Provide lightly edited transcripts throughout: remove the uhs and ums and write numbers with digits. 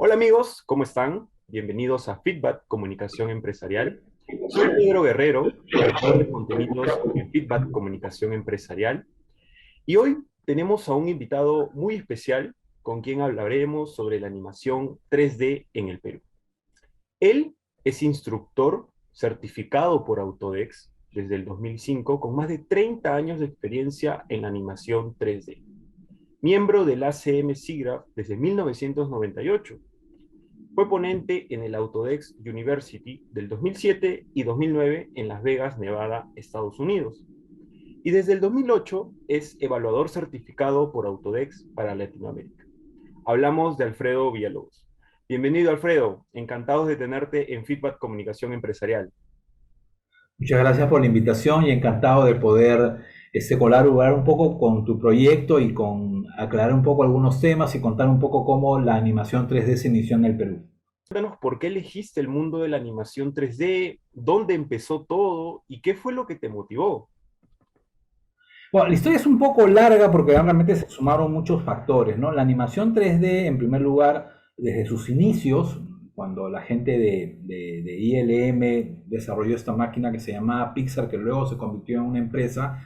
Hola amigos, ¿cómo están? Bienvenidos a Feedback Comunicación Empresarial. Soy Pedro Guerrero, creador de contenidos en Feedback Comunicación Empresarial, y hoy tenemos a un invitado muy especial con quien hablaremos sobre la animación 3D en el Perú. Él es instructor certificado por Autodex desde el 2005 con más de 30 años de experiencia en animación 3D. Miembro del ACM SIGGRAPH desde 1998. Fue ponente en el Autodex University del 2007 y 2009 en Las Vegas, Nevada, Estados Unidos. Y desde el 2008 es evaluador certificado por Autodex para Latinoamérica. Hablamos de Alfredo Villalobos. Bienvenido, Alfredo. Encantados de tenerte en Feedback Comunicación Empresarial. Muchas gracias por la invitación y encantado de poder colaborar un poco con tu proyecto y con aclarar un poco algunos temas y contar un poco cómo la animación 3D se inició en el Perú. Cuéntanos por qué elegiste el mundo de la animación 3D, dónde empezó todo y qué fue lo que te motivó. Bueno, la historia es un poco larga porque realmente se sumaron muchos factores, ¿no? La animación 3D, en primer lugar, desde sus inicios, cuando la gente de ILM desarrolló esta máquina que se llamaba Pixar, que luego se convirtió en una empresa.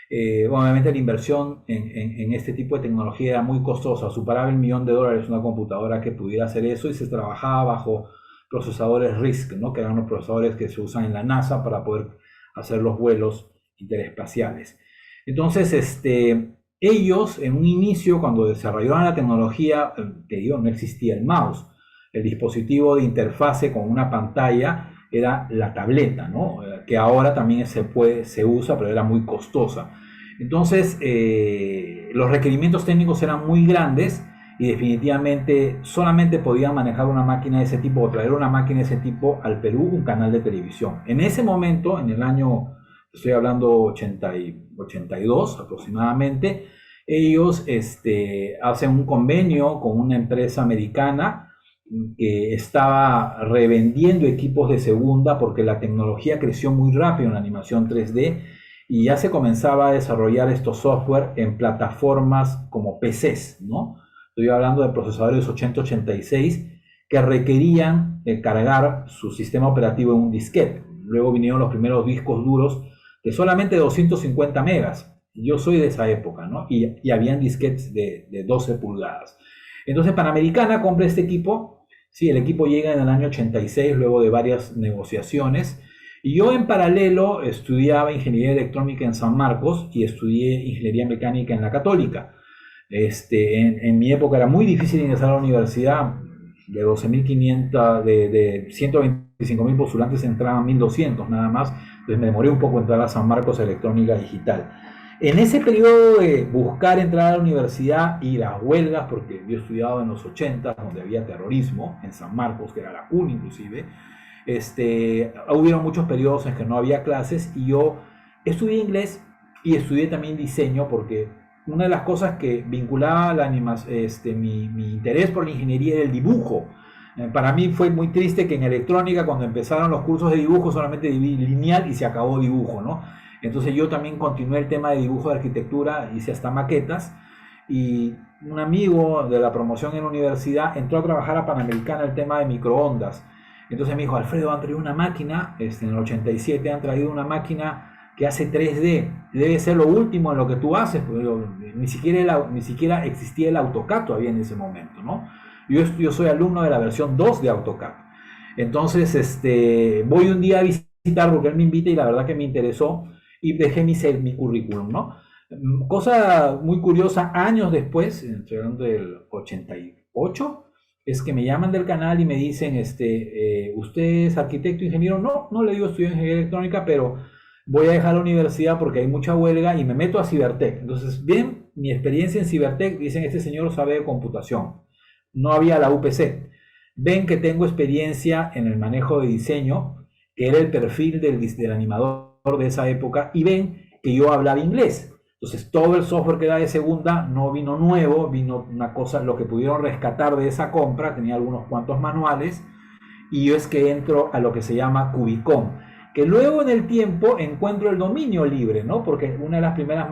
Bueno, obviamente la inversión en este tipo de tecnología era muy costosa, superaba $1.000.000 una computadora que pudiera hacer eso y se trabajaba bajo procesadores RISC, ¿no? Que eran los procesadores que se usan en la NASA para poder hacer los vuelos interespaciales. Entonces, ellos en un inicio, cuando desarrollaron la tecnología, te digo, no existía el mouse. El dispositivo de interfase con una pantalla era la tableta, ¿no? Que ahora también se usa, pero era muy costosa. Entonces, los requerimientos técnicos eran muy grandes y definitivamente solamente podían manejar una máquina de ese tipo o traer una máquina de ese tipo al Perú, un canal de televisión. En ese momento, en el año, estoy hablando 82 aproximadamente, ellos hacen un convenio con una empresa americana que estaba revendiendo equipos de segunda porque la tecnología creció muy rápido en la animación 3D y ya se comenzaba a desarrollar estos software en plataformas como PCs, ¿no? Estoy hablando de procesadores 8086 que requerían cargar su sistema operativo en un disquete. Luego vinieron los primeros discos duros de solamente 250 megas. Yo soy de esa época, ¿no? Y habían disquetes de 12 pulgadas. Entonces Panamericana compra este equipo. Sí, el equipo llega en el año 86 luego de varias negociaciones. Y yo en paralelo estudiaba ingeniería electrónica en San Marcos y estudié ingeniería mecánica en la Católica. En mi época era muy difícil ingresar a la universidad. De 12.500, de 125.000 postulantes entraban 1.200 nada más. Entonces me demoré un poco en entrar a San Marcos Electrónica Digital. En ese periodo de buscar entrar a la universidad y las huelgas, porque yo he estudiado en los 80, donde había terrorismo, en San Marcos, que era la CUN inclusive, hubieron muchos periodos en que no había clases y yo estudié inglés y estudié también diseño porque una de las cosas que vinculaba la mi interés por la ingeniería era el dibujo. Para mí fue muy triste que en electrónica cuando empezaron los cursos de dibujo solamente lineal y se acabó dibujo, ¿no? Entonces yo también continué el tema de dibujo de arquitectura, hice hasta maquetas y un amigo de la promoción en la universidad entró a trabajar a Panamericana el tema de microondas. Entonces me dijo, Alfredo, han traído una máquina, en el 87 han traído una máquina que hace 3D, debe ser lo último en lo que tú haces, porque ni siquiera existía el AutoCAD todavía en ese momento, ¿no? Yo soy alumno de la versión 2 de AutoCAD. Entonces, voy un día a visitar porque él me invita y la verdad que me interesó y dejé mi currículum, ¿no? Cosa muy curiosa, años después, estoy hablando del 88, es que me llaman del canal y me dicen, ¿usted es arquitecto, ingeniero? No, no le digo estudio ingeniería electrónica, pero voy a dejar la universidad porque hay mucha huelga y me meto a Cibertec. Entonces, bien, mi experiencia en Cibertec, dicen, este señor sabe de computación. No había la UPC. Ven que tengo experiencia en el manejo de diseño, que era el perfil del animador de esa época, y ven que yo hablaba inglés. Entonces, todo el software que era de segunda no vino nuevo, vino una cosa, lo que pudieron rescatar de esa compra, tenía algunos cuantos manuales, y yo es que entro a lo que se llama Cubicon, que luego en el tiempo encuentro el dominio libre, ¿no? Porque una de las primeras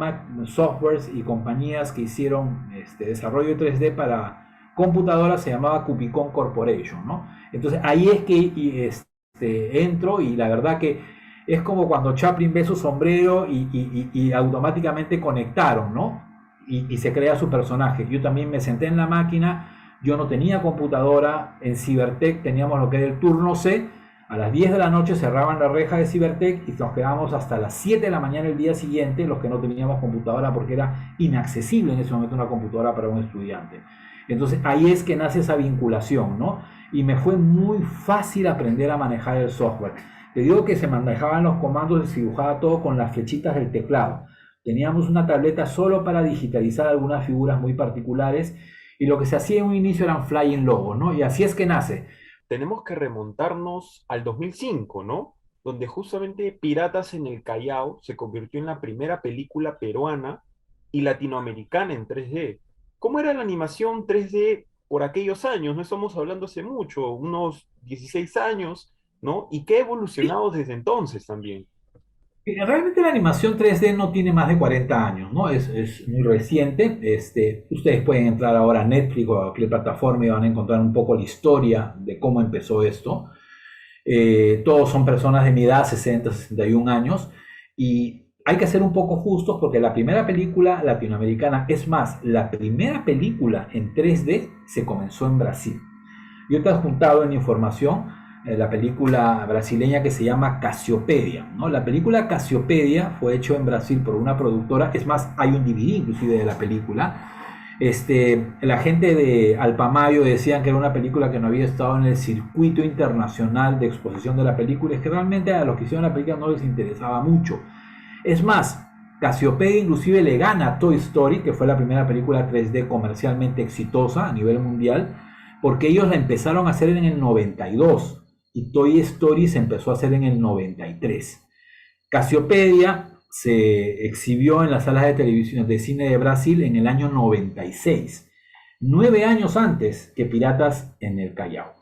softwares y compañías que hicieron desarrollo 3D para computadora se llamaba Cupicon Corporation, ¿no? Entonces ahí es que entro y la verdad que es como cuando Chaplin ve su sombrero y automáticamente conectaron, ¿no? Y se crea su personaje. Yo también me senté en la máquina, yo no tenía computadora, en Cybertech teníamos lo que era el turno C, a las 10 de la noche cerraban la reja de Cybertech y nos quedábamos hasta las 7 de la mañana el día siguiente, los que no teníamos computadora, porque era inaccesible en ese momento una computadora para un estudiante. Entonces ahí es que nace esa vinculación, ¿no? Y me fue muy fácil aprender a manejar el software. Te digo que se manejaban los comandos y se dibujaba todo con las flechitas del teclado. Teníamos una tableta solo para digitalizar algunas figuras muy particulares y lo que se hacía en un inicio eran flying logos, ¿no? Y así es que nace. Tenemos que remontarnos al 2005, ¿no? Donde justamente Piratas en el Callao se convirtió en la primera película peruana y latinoamericana en 3D. ¿Cómo era la animación 3D por aquellos años? No estamos hablando hace mucho, unos 16 años, ¿no? ¿Y qué ha evolucionado desde entonces también? Realmente la animación 3D no tiene más de 40 años, ¿no? Es muy reciente. Ustedes pueden entrar ahora a Netflix o a cualquier plataforma y van a encontrar un poco la historia de cómo empezó esto. Todos son personas de mi edad, 60, 61 años, y hay que ser un poco justos porque la primera película latinoamericana, es más, la primera película en 3D se comenzó en Brasil. Yo te he adjuntado en información la película brasileña que se llama Cassiopeia, ¿no? La película Cassiopeia fue hecha en Brasil por una productora, es más, hay un DVD inclusive de la película. La gente de Alpamayo decían que era una película que no había estado en el circuito internacional de exposición de la película, es que realmente a los que hicieron la película no les interesaba mucho. Es más, Cassiopeia inclusive le gana a Toy Story, que fue la primera película 3D comercialmente exitosa a nivel mundial, porque ellos la empezaron a hacer en el 92 y Toy Story se empezó a hacer en el 93. Cassiopeia se exhibió en las salas de televisión de cine de Brasil en el año 96, 9 años antes que Piratas en el Callao,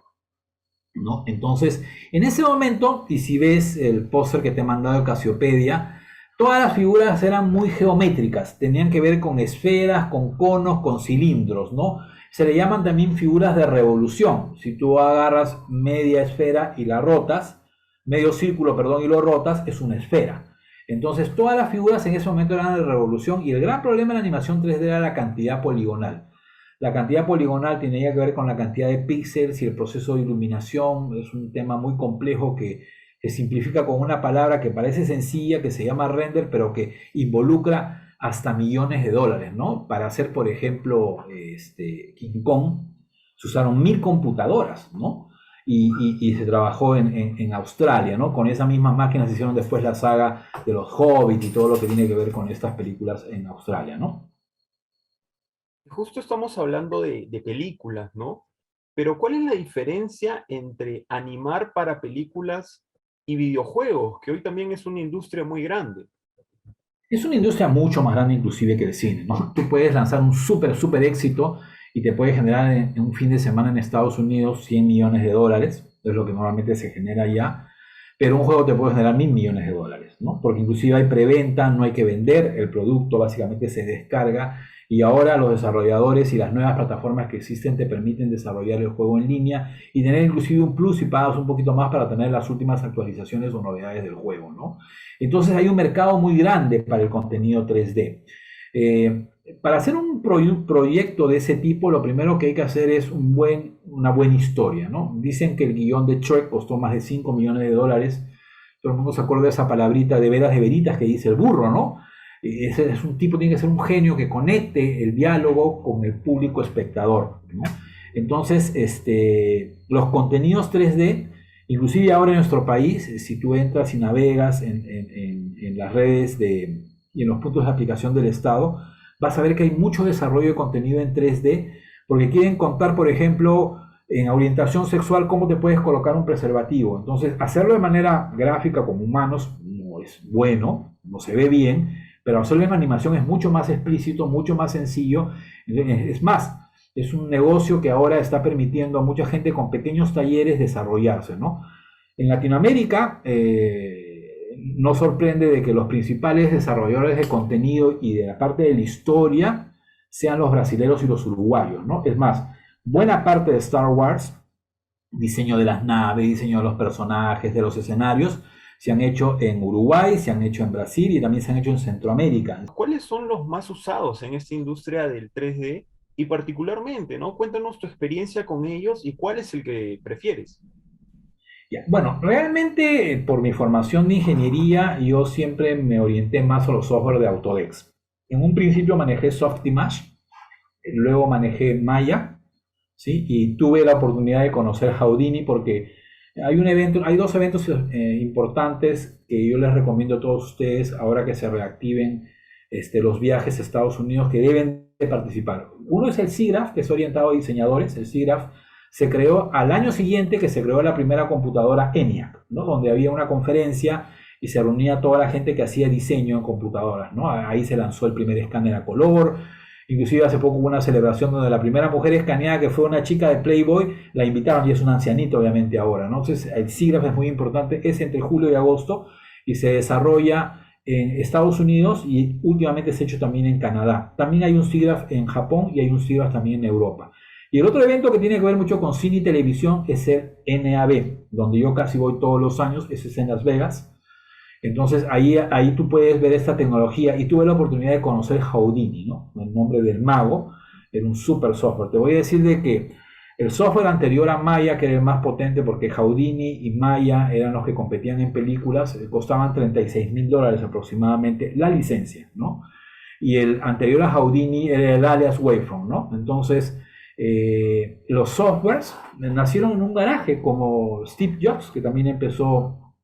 ¿no? Entonces, en ese momento, y si ves el póster que te he mandado de Cassiopeia, todas las figuras eran muy geométricas, tenían que ver con esferas, con conos, con cilindros, ¿no? Se le llaman también figuras de revolución. Si tú agarras media esfera y la rotas, medio círculo, perdón, y lo rotas, es una esfera. Entonces, todas las figuras en ese momento eran de revolución y el gran problema en la animación 3D era la cantidad poligonal. La cantidad poligonal tenía que ver con la cantidad de píxeles y el proceso de iluminación. Es un tema muy complejo que simplifica con una palabra que parece sencilla, que se llama render, pero que involucra hasta millones de dólares, ¿no? Para hacer, por ejemplo, King Kong, se usaron 1000 computadoras, ¿no? Y se trabajó en Australia, ¿no? Con esas mismas máquinas se hicieron después la saga de los Hobbits y todo lo que tiene que ver con estas películas en Australia, ¿no? Justo estamos hablando de películas, ¿no? Pero ¿cuál es la diferencia entre animar para películas y videojuegos, que hoy también es una industria muy grande? Es una industria mucho más grande inclusive que el cine, ¿no? Tú puedes lanzar un súper éxito y te puede generar en un fin de semana en Estados Unidos 100 millones de dólares, es lo que normalmente se genera allá, pero un juego te puede generar 1000 millones de dólares, ¿no? Porque inclusive hay preventa, no hay que vender, el producto básicamente se descarga y ahora los desarrolladores y las nuevas plataformas que existen te permiten desarrollar el juego en línea y tener inclusive un plus y pagas un poquito más para tener las últimas actualizaciones o novedades del juego, ¿no? Entonces hay un mercado muy grande para el contenido 3D. Para hacer un proyecto de ese tipo, lo primero que hay que hacer es una buena historia, ¿no? Dicen que el guión de Shrek costó más de 5 millones de dólares. Todo el mundo se acuerda de esa palabrita de veras de veritas que dice el burro, ¿no? Ese es un tipo, tiene que ser un genio que conecte el diálogo con el público espectador, ¿no? Entonces, los contenidos 3D, inclusive ahora en nuestro país, si tú entras y navegas en las redes y en los puntos de aplicación del Estado, vas a ver que hay mucho desarrollo de contenido en 3D, porque quieren contar, por ejemplo, en orientación sexual, cómo te puedes colocar un preservativo. Entonces, hacerlo de manera gráfica como humanos no es bueno, no se ve bien, pero hacerlo en animación es mucho más explícito, mucho más sencillo. Es más, es un negocio que ahora está permitiendo a mucha gente con pequeños talleres desarrollarse, ¿no? En Latinoamérica, no sorprende de que los principales desarrolladores de contenido y de la parte de la historia sean los brasileños y los uruguayos, ¿no? Es más, buena parte de Star Wars, diseño de las naves, diseño de los personajes, de los escenarios, se han hecho en Uruguay, se han hecho en Brasil y también se han hecho en Centroamérica. ¿Cuáles son los más usados en esta industria del 3D? Y particularmente, ¿no? Cuéntanos tu experiencia con ellos y cuál es el que prefieres. Ya, bueno, realmente por mi formación de ingeniería yo siempre me orienté más a los software de Autodesk. En un principio manejé Softimage, luego manejé Maya, ¿sí? Y tuve la oportunidad de conocer Houdini porque hay dos eventos importantes que yo les recomiendo a todos ustedes ahora que se reactiven los viajes a Estados Unidos que deben de participar. Uno es el SIGGRAPH, que es orientado a diseñadores. El SIGGRAPH se creó al año siguiente que se creó la primera computadora ENIAC, ¿no? Donde había una conferencia y se reunía toda la gente que hacía diseño en computadoras, ¿no? Ahí se lanzó el primer escáner a color. Inclusive hace poco hubo una celebración donde la primera mujer escaneada, que fue una chica de Playboy, la invitaron y es una ancianita obviamente ahora, ¿no? Entonces el SIGGRAPH es muy importante, es entre julio y agosto y se desarrolla en Estados Unidos y últimamente se ha hecho también en Canadá. También hay un SIGGRAPH en Japón y hay un SIGGRAPH también en Europa. Y el otro evento que tiene que ver mucho con cine y televisión es el NAB, donde yo casi voy todos los años, ese es en Las Vegas. Entonces ahí tú puedes ver esta tecnología y tuve la oportunidad de conocer Houdini, ¿no? El nombre del mago, era un super software. Te voy a decir de que el software anterior a Maya, que era el más potente porque Houdini y Maya eran los que competían en películas, costaban $36,000 aproximadamente la licencia, ¿no? Y el anterior a Houdini era el Alias Wavefront, ¿no? Entonces, los softwares nacieron en un garaje como Steve Jobs, que también empezó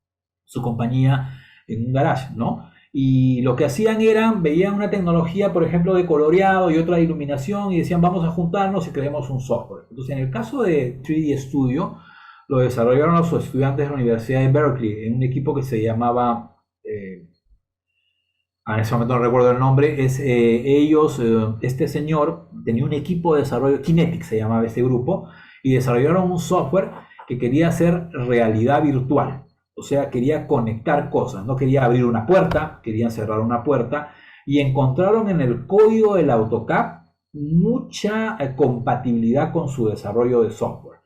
su compañía en un garage, ¿no? Y lo que hacían veían una tecnología, por ejemplo, de coloreado y otra de iluminación y decían, vamos a juntarnos y creemos un software. Entonces, en el caso de 3D Studio, lo desarrollaron los estudiantes de la Universidad de Berkeley en un equipo que se llamaba, en ese momento no recuerdo el nombre, este señor tenía un equipo de desarrollo, Kinetic se llamaba este grupo, y desarrollaron un software que quería hacer realidad virtual. O sea, quería conectar cosas, no quería abrir una puerta, querían cerrar una puerta y encontraron en el código del AutoCAD mucha compatibilidad con su desarrollo de software.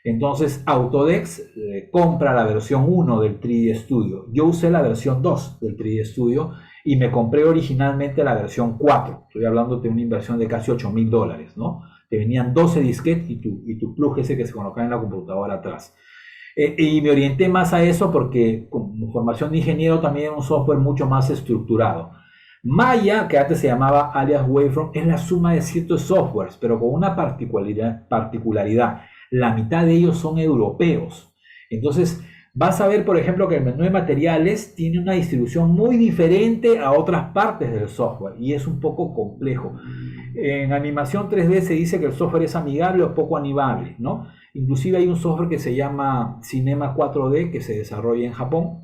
Entonces Autodesk compra la versión 1 del 3D Studio. Yo usé la versión 2 del 3D Studio y me compré originalmente la versión 4. Estoy hablando de una inversión de casi $8,000, ¿no? Te venían 12 disquetes y tu plug ese que se colocaba en la computadora atrás. Y me orienté más a eso porque como formación de ingeniero también era un software mucho más estructurado. Maya, que antes se llamaba Alias Wavefront, es la suma de ciertos softwares, pero con una particularidad. La mitad de ellos son europeos. Entonces, vas a ver, por ejemplo, que el menú de materiales tiene una distribución muy diferente a otras partes del software y es un poco complejo. En animación 3D se dice que el software es amigable o poco amigable, ¿no? Inclusive hay un software que se llama Cinema 4D que se desarrolla en Japón.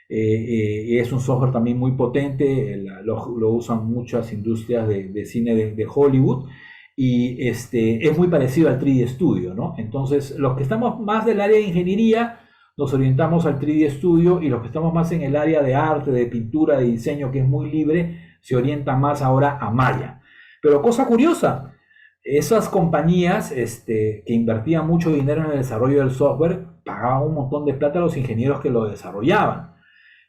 Es un software también muy potente, lo usan muchas industrias de cine de Hollywood y es muy parecido al 3D Studio, ¿no? Entonces, los que estamos más del área de ingeniería nos orientamos al 3D Studio y los que estamos más en el área de arte, de pintura, de diseño, que es muy libre, se orientan más ahora a Maya. Pero cosa curiosa, esas compañías que invertían mucho dinero en el desarrollo del software pagaban un montón de plata a los ingenieros que lo desarrollaban.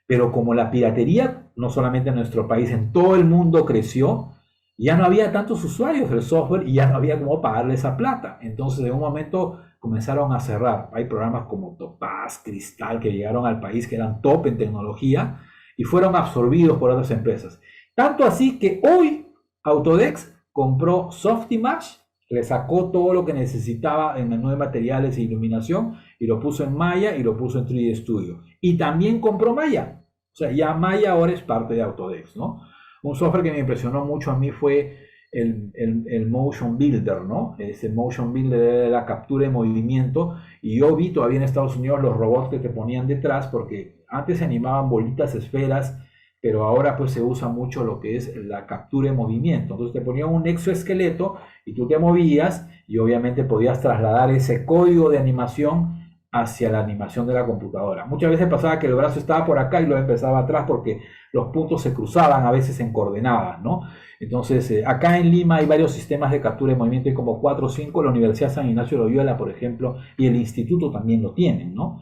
Pero como la piratería, no solamente en nuestro país, en todo el mundo creció, ya no había tantos usuarios del software y ya no había cómo pagarle esa plata. Entonces, de un momento comenzaron a cerrar. Hay programas como Topaz, Cristal, que llegaron al país, que eran top en tecnología y fueron absorbidos por otras empresas. Tanto así que hoy Autodesk compró Softimage, le sacó todo lo que necesitaba en menú de materiales e iluminación y lo puso en Maya y lo puso en 3D Studio. Y también compró Maya. O sea, ya Maya ahora es parte de Autodesk, ¿no? Un software que me impresionó mucho a mí fue el Motion Builder, ¿no? Ese Motion Builder de la captura de movimiento. Y yo vi todavía en Estados Unidos los robots que te ponían detrás, porque antes se animaban bolitas, esferas, pero ahora pues se usa mucho lo que es la captura de movimiento. Entonces te ponían un exoesqueleto y tú te movías y obviamente podías trasladar ese código de animación hacia la animación de la computadora. Muchas veces pasaba que el brazo estaba por acá y lo empezaba atrás porque los puntos se cruzaban a veces en coordenadas, ¿no? Entonces, acá en Lima hay varios sistemas de captura de movimiento, hay como 4 o 5, la Universidad San Ignacio de Loyola, por ejemplo, y el instituto también lo tienen, ¿no?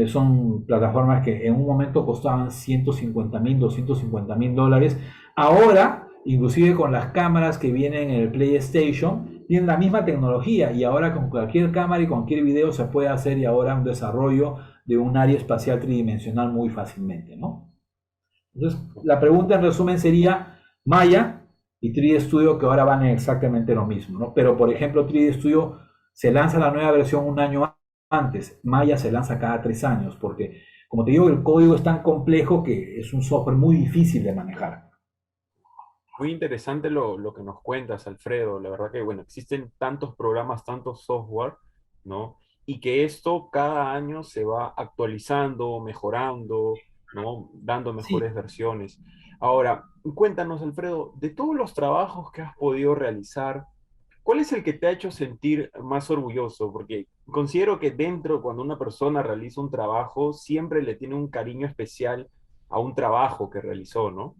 Son plataformas que en un momento costaban 150.000, 250.000 dólares. Ahora, inclusive con las cámaras que vienen en el PlayStation, tienen la misma tecnología y ahora con cualquier cámara y cualquier video se puede hacer y ahora un desarrollo de un área espacial tridimensional muy fácilmente, ¿no? Entonces, la pregunta en resumen sería Maya y 3D Studio que ahora van en exactamente lo mismo, ¿no? Pero, por ejemplo, 3D Studio se lanza la nueva versión un año antes, Maya se lanza cada 3 años, porque, como te digo, el código es tan complejo que es un software muy difícil de manejar. Muy interesante lo que nos cuentas, Alfredo. La verdad que, bueno, existen tantos programas, tantos software, ¿no? Y que esto cada año se va actualizando, mejorando, ¿no? Dando Sí, mejores versiones. Ahora, cuéntanos, Alfredo, de todos los trabajos que has podido realizar, ¿cuál es el que te ha hecho sentir más orgulloso? Porque considero que dentro, cuando una persona realiza un trabajo, siempre le tiene un cariño especial a un trabajo que realizó, ¿no?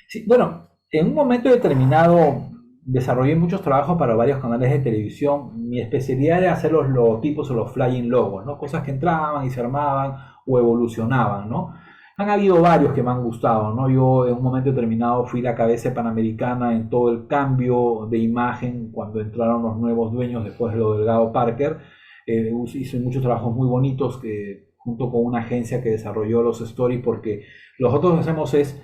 sí, bueno, en un momento determinado desarrollé muchos trabajos para varios canales de televisión. Mi especialidad era hacer los logotipos o los flying logos, ¿no? Cosas que entraban y se armaban o evolucionaban, ¿no? Han habido varios que me han gustado, ¿no? Yo en un momento determinado fui la cabeza panamericana en todo el cambio de imagen cuando entraron los nuevos dueños después de lo de Delgado Parker. Hice muchos trabajos muy bonitos que, junto con una agencia que desarrolló los stories porque los otros que hacemos es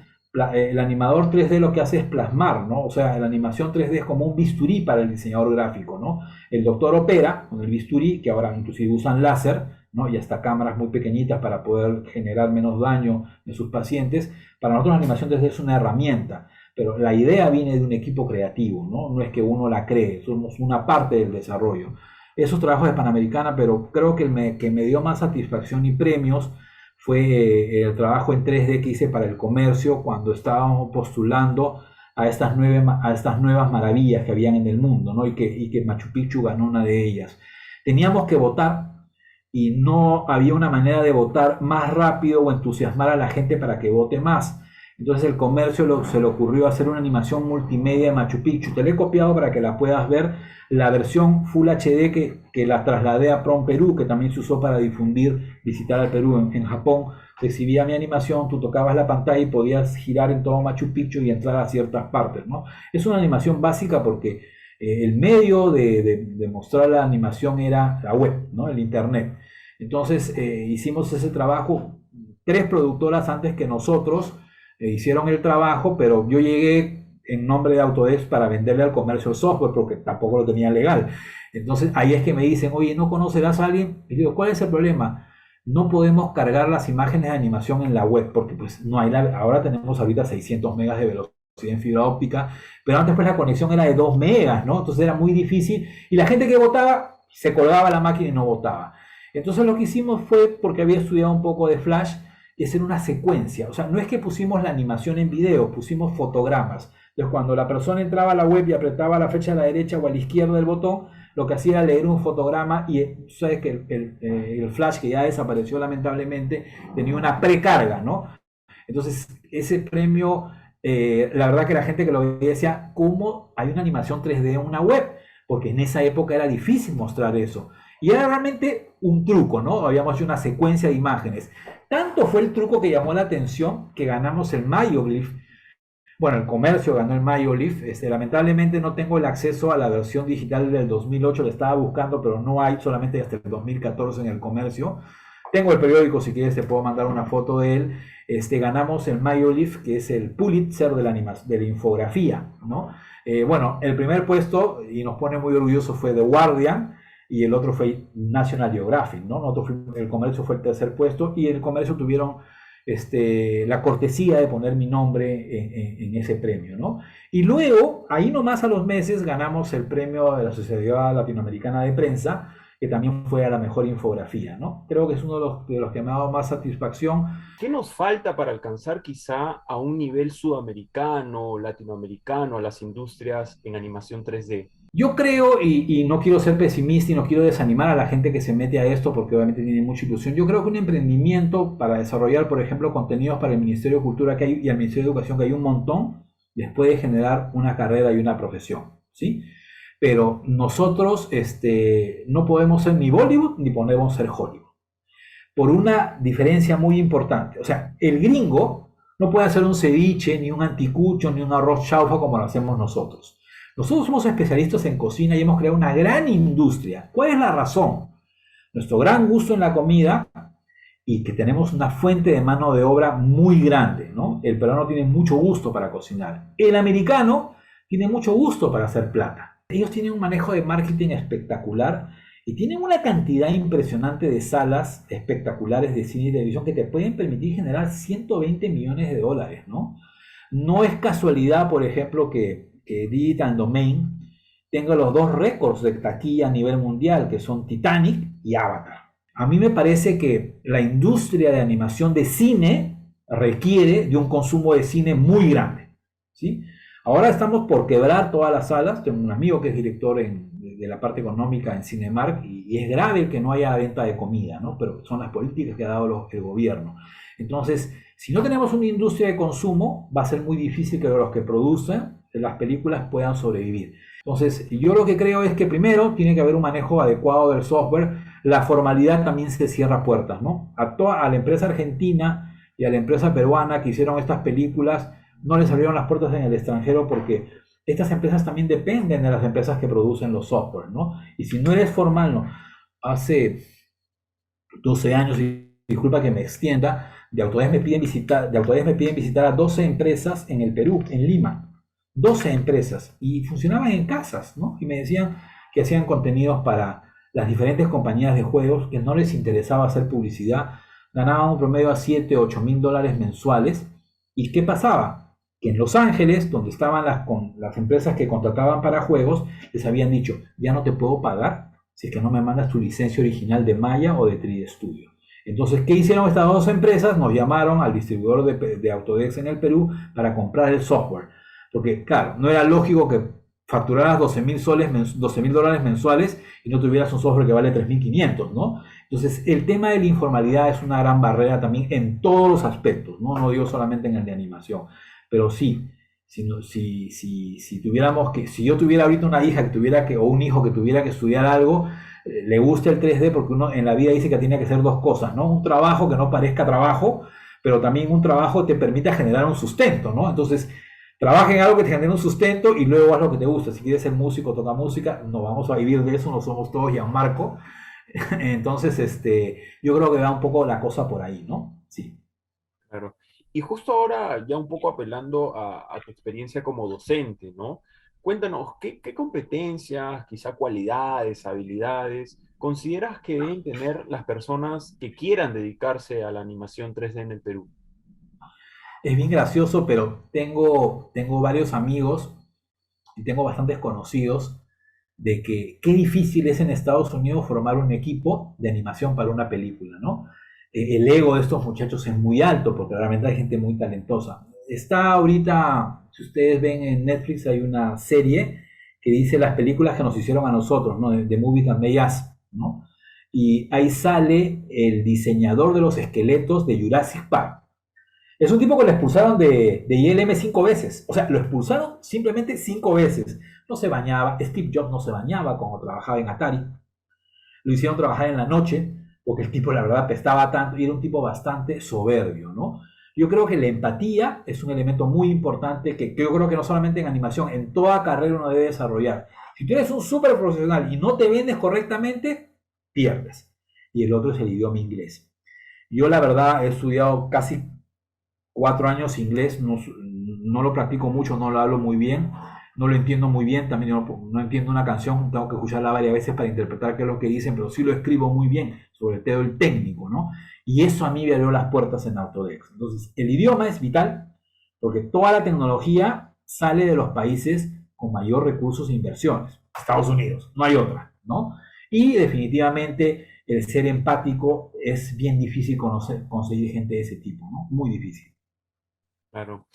el animador 3D lo que hace es plasmar, ¿no? O sea, la animación 3D es como un bisturí para el diseñador gráfico, ¿no? El doctor opera con el bisturí, que ahora inclusive usan láser, ¿no? Y hasta cámaras muy pequeñitas para poder generar menos daño en sus pacientes. Para nosotros la animación 3D es una herramienta, pero la idea viene de un equipo creativo, ¿no? No es que uno la cree, somos una parte del desarrollo. Esos trabajos de Panamericana, pero creo que me dio más satisfacción y premios fue el trabajo en 3D que hice para el comercio cuando estábamos postulando a estas nuevas maravillas que habían en el mundo, ¿no? Y que Machu Picchu ganó una de ellas. Teníamos que votar y no había una manera de votar más rápido o entusiasmar a la gente para que vote más. Entonces el comercio se le ocurrió hacer una animación multimedia de Machu Picchu. Te la he copiado para que la puedas ver. La versión Full HD que la trasladé a Prom Perú, que también se usó para difundir, visitar al Perú en Japón. Recibía mi animación, tú tocabas la pantalla y podías girar en todo Machu Picchu y entrar a ciertas partes, ¿no? Es una animación básica porque el medio de mostrar la animación era la web, ¿no? El internet. Entonces hicimos ese trabajo, 3 productoras antes que nosotros hicieron el trabajo, pero yo llegué en nombre de Autodesk para venderle al comercio el software porque tampoco lo tenía legal. Entonces ahí es que me dicen, oye, ¿no conocerás a alguien? Y digo, ¿cuál es el problema? No podemos cargar las imágenes de animación en la web porque pues no hay ahora tenemos ahorita 600 megas de velocidad en fibra óptica, pero antes pues la conexión era de 2 megas, ¿no? Entonces era muy difícil y la gente que votaba se colgaba la máquina y no votaba. Entonces lo que hicimos fue, porque había estudiado un poco de Flash, y hacer una secuencia. O sea, no es que pusimos la animación en video, pusimos fotogramas. Entonces, cuando la persona entraba a la web y apretaba la flecha a la derecha o a la izquierda del botón, lo que hacía era leer un fotograma y sabes que el Flash, que ya desapareció lamentablemente, tenía una precarga, ¿no? Entonces, ese premio, la verdad que la gente que lo veía decía, ¿cómo hay una animación 3D en una web? Porque en esa época era difícil mostrar eso. Y era realmente un truco, ¿no? Habíamos hecho una secuencia de imágenes. Tanto fue el truco que llamó la atención que ganamos el Mayoglyph. Bueno, el comercio ganó el Mayoglyph. Lamentablemente no tengo el acceso a la versión digital del 2008, la estaba buscando, pero no hay, solamente hasta el 2014 en el comercio. Tengo el periódico, si quieres te puedo mandar una foto de él. Ganamos el Mayoglyph, que es el Pulitzer de la infografía, ¿no? Bueno, el primer puesto, y nos pone muy orgulloso, fue The Guardian, y el otro fue National Geographic, ¿no? El comercio fue el tercer puesto y el comercio tuvieron la cortesía de poner mi nombre en ese premio, ¿no? Y luego, ahí nomás a los meses, ganamos el premio de la Sociedad Latinoamericana de Prensa, que también fue a la mejor infografía, ¿no? Creo que es uno de los que me ha dado más satisfacción. ¿Qué nos falta para alcanzar quizá a un nivel sudamericano, latinoamericano, a las industrias en animación 3D? Yo creo, y no quiero ser pesimista y no quiero desanimar a la gente que se mete a esto porque obviamente tiene mucha ilusión. Yo creo que un emprendimiento para desarrollar, por ejemplo, contenidos para el Ministerio de Cultura que hay y el Ministerio de Educación que hay un montón, les puede generar una carrera y una profesión, ¿sí? Pero nosotros no podemos ser ni Bollywood ni podemos ser Hollywood. Por una diferencia muy importante. O sea, el gringo no puede hacer un ceviche, ni un anticucho, ni un arroz chaufa como lo hacemos nosotros. Nosotros somos especialistas en cocina y hemos creado una gran industria. ¿Cuál es la razón? Nuestro gran gusto en la comida y que tenemos una fuente de mano de obra muy grande, ¿no? El peruano tiene mucho gusto para cocinar. El americano tiene mucho gusto para hacer plata. Ellos tienen un manejo de marketing espectacular y tienen una cantidad impresionante de salas espectaculares de cine y televisión que te pueden permitir generar 120 millones de dólares, ¿no? No es casualidad, por ejemplo, que Digital Domain tenga los dos récords de taquilla a nivel mundial, que son Titanic y Avatar. A mí me parece que la industria de animación de cine requiere de un consumo de cine muy grande, ¿sí? Ahora estamos por quebrar todas las salas. Tengo un amigo que es director de la parte económica en Cinemark y es grave que no haya venta de comida, ¿no? Pero son las políticas que ha dado el gobierno. Entonces, si no tenemos una industria de consumo, va a ser muy difícil que los que producen las películas puedan sobrevivir. Entonces, yo lo que creo es que primero tiene que haber un manejo adecuado del software. La formalidad también se cierra puertas, ¿no? A la empresa argentina y a la empresa peruana que hicieron estas películas no les abrieron las puertas en el extranjero porque estas empresas también dependen de las empresas que producen los software, ¿no? Y si no eres formal, ¿no? Hace 12 años, y disculpa que me extienda, de Autodesk me piden visitar a 12 empresas en el Perú, en Lima. 12 empresas y funcionaban en casas, ¿no? Y me decían que hacían contenidos para las diferentes compañías de juegos, que no les interesaba hacer publicidad, ganaban un promedio a 7, 8 mil dólares mensuales. ¿Y qué pasaba? Que en Los Ángeles, donde estaban las empresas que contrataban para juegos, les habían dicho, ya no te puedo pagar si es que no me mandas tu licencia original de Maya o de 3D Studio. Entonces, ¿qué hicieron estas dos empresas? Nos llamaron al distribuidor de Autodesk en el Perú para comprar el software. Porque, claro, no era lógico que facturaras 12 mil dólares mensuales y no tuvieras un software que vale 3.500, ¿no? Entonces, el tema de la informalidad es una gran barrera también en todos los aspectos, ¿no? No digo solamente en el de animación, pero sí, si yo tuviera ahorita una hija o un hijo que tuviera que estudiar algo, le gusta el 3D porque uno en la vida dice que tiene que hacer dos cosas, ¿no? Un trabajo que no parezca trabajo, pero también un trabajo que te permita generar un sustento, ¿no? Entonces, trabaja en algo que te genere un sustento y luego haz lo que te gusta. Si quieres ser músico, toca música, no vamos a vivir de eso, no somos todos Gianmarco. Entonces, yo creo que va un poco la cosa por ahí, ¿no? Sí. Claro. Y justo ahora, ya un poco apelando a tu experiencia como docente, ¿no? Cuéntanos, ¿qué competencias, quizá cualidades, habilidades, consideras que deben tener las personas que quieran dedicarse a la animación 3D en el Perú? Es bien gracioso, pero tengo varios amigos y tengo bastantes conocidos de que qué difícil es en Estados Unidos formar un equipo de animación para una película, ¿no? El ego de estos muchachos es muy alto porque realmente hay gente muy talentosa. Está ahorita, si ustedes ven en Netflix, hay una serie que dice las películas que nos hicieron a nosotros, ¿no? The Movies That Made Us, ¿no? Y ahí sale el diseñador de los esqueletos de Jurassic Park. Es un tipo que lo expulsaron de ILM 5 veces. O sea, lo expulsaron simplemente 5 veces. No se bañaba. Steve Jobs no se bañaba cuando trabajaba en Atari. Lo hicieron trabajar en la noche porque el tipo, la verdad, pestaba tanto y era un tipo bastante soberbio, ¿no? Yo creo que la empatía es un elemento muy importante que yo creo que no solamente en animación, en toda carrera uno debe desarrollar. Si tú eres un súper profesional y no te vendes correctamente, pierdes. Y el otro es el idioma inglés. Yo, la verdad, he estudiado casi 4 años inglés, no lo practico mucho, no lo hablo muy bien, no lo entiendo muy bien, también no entiendo una canción, tengo que escucharla varias veces para interpretar qué es lo que dicen, pero sí lo escribo muy bien, sobre todo el técnico, ¿no? Y eso a mí me abrió las puertas en Autodesk. Entonces, el idioma es vital, porque toda la tecnología sale de los países con mayor recursos e inversiones, Estados Unidos, no hay otra, ¿no? Y definitivamente el ser empático es bien difícil conseguir gente de ese tipo, ¿no? Muy difícil. Claro.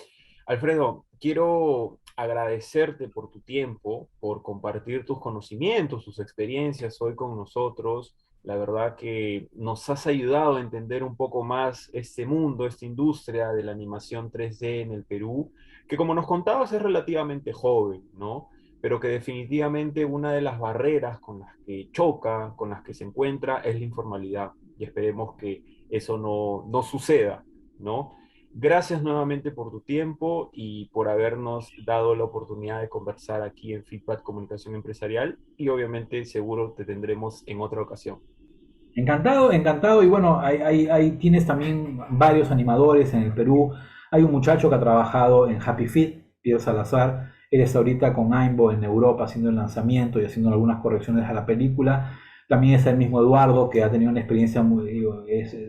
Alfredo, quiero agradecerte por tu tiempo, por compartir tus conocimientos, tus experiencias hoy con nosotros. La verdad que nos has ayudado a entender un poco más este mundo, esta industria de la animación 3D en el Perú, que como nos contabas es relativamente joven, ¿no? Pero que definitivamente una de las barreras con las que choca, con las que se encuentra, es la informalidad. Y esperemos que eso no suceda, ¿no? Gracias nuevamente por tu tiempo y por habernos dado la oportunidad de conversar aquí en Feedback Comunicación Empresarial y obviamente seguro te tendremos en otra ocasión. Encantado, encantado. Y bueno, ahí tienes también varios animadores en el Perú. Hay un muchacho que ha trabajado en Happy Feet, Pierre Salazar. Él está ahorita con Aimbo en Europa haciendo el lanzamiento y haciendo algunas correcciones a la película. También está el mismo Eduardo, que ha tenido una experiencia muy, digo,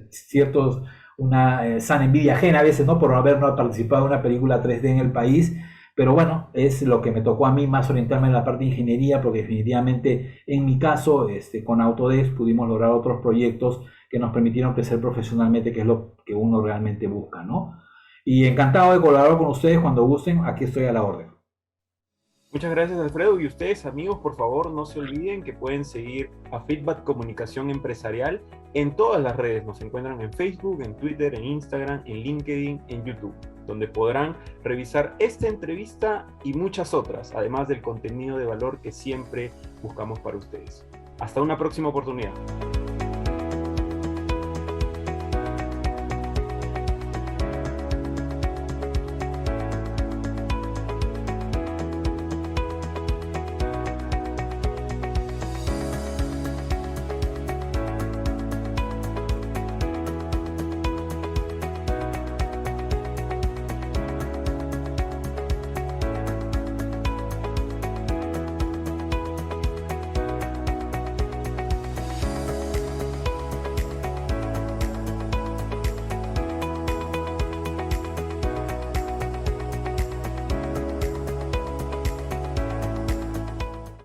ciertos, una sana envidia ajena a veces, ¿no? Por no haber no participado en una película 3D en el país. Pero bueno, es lo que me tocó a mí más orientarme en la parte de ingeniería, porque definitivamente en mi caso, con Autodesk pudimos lograr otros proyectos que nos permitieron crecer profesionalmente, que es lo que uno realmente busca, ¿no? Y encantado de colaborar con ustedes cuando gusten, aquí estoy a la orden. Muchas gracias, Alfredo. Y ustedes, amigos, por favor, no se olviden que pueden seguir a Feedback Comunicación Empresarial en todas las redes. Nos encuentran en Facebook, en Twitter, en Instagram, en LinkedIn, en YouTube, donde podrán revisar esta entrevista y muchas otras, además del contenido de valor que siempre buscamos para ustedes. Hasta una próxima oportunidad.